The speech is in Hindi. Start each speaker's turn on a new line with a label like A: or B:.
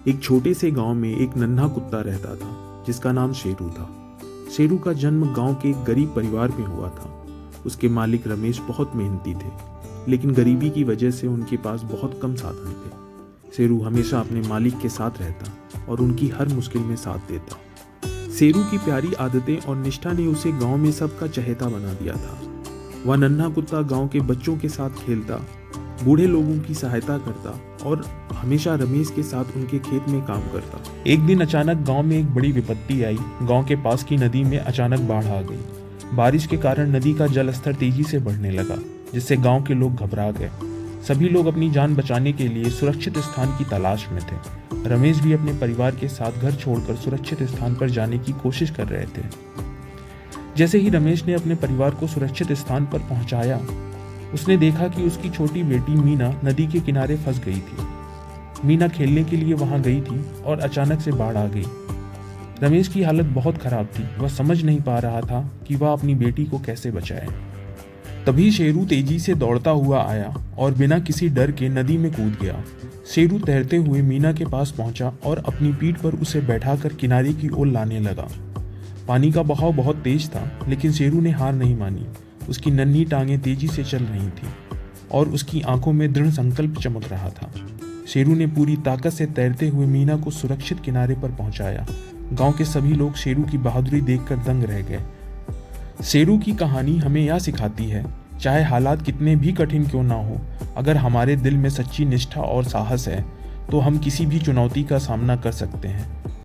A: एक छोटे से गांव में एक नन्हा कुत्ता रहता था जिसका नाम शेरू था। शेरू का जन्म गांव के एक गरीब परिवार में हुआ था। उसके मालिक रमेश बहुत मेहनती थे, लेकिन गरीबी की वजह से उनके पास बहुत कम साधन थे। शेरू हमेशा अपने मालिक के साथ रहता और उनकी हर मुश्किल में साथ देता। शेरू की प्यारी आदतें और निष्ठा ने उसे गांव में सबका चहेता बना दिया था। वह नन्हा कुत्ता गांव के बच्चों के साथ खेलता, बूढ़े लोगों की सहायता करता और हमेशा रमेश के साथ उनके खेत में काम करता। एक दिन अचानक गांव में एक बड़ी विपत्ति आई। गांव के पास की नदी में अचानक बाढ़ आ गई। बारिश के कारण नदी का जल स्तर तेजी से बढ़ने लगा, जिससे गांव के लोग घबरा गए। सभी लोग अपनी जान बचाने के लिए सुरक्षित स्थान की तलाश में थे। रमेश भी अपने परिवार के साथ घर छोड़कर सुरक्षित स्थान पर जाने की कोशिश कर रहे थे। जैसे ही रमेश ने अपने परिवार को सुरक्षित स्थान पर पहुंचाया, उसने देखा कि उसकी छोटी बेटी मीना नदी के किनारे फंस गई थी। मीना खेलने के लिए वहां गई थी और अचानक से बाढ़ आ गई। रमेश की हालत बहुत खराब थी। वह समझ नहीं पा रहा था कि वह अपनी बेटी को कैसे बचाए। तभी शेरू तेजी से दौड़ता हुआ आया और बिना किसी डर के नदी में कूद गया। शेरू तैरते हुए मीना के पास पहुंचा और अपनी पीठ पर उसे बैठाकर किनारे की ओर लाने लगा। पानी का बहाव बहुत तेज था, लेकिन शेरू ने हार नहीं मानी। उसकी नन्ही टांगें तेजी से चल रही थीं और उसकी आंखों में दृढ़ संकल्प चमक रहा था। शेरू ने पूरी ताकत से तैरते हुए मीना को सुरक्षित किनारे पर पहुंचाया। गांव के सभी लोग शेरू की बहादुरी देखकर दंग रह गए। शेरू की कहानी हमें यह सिखाती है, चाहे हालात कितने भी कठिन क्यों ना हो, अगर हमारे दिल में सच्ची निष्ठा और साहस है तो हम किसी भी चुनौती का सामना कर सकते हैं।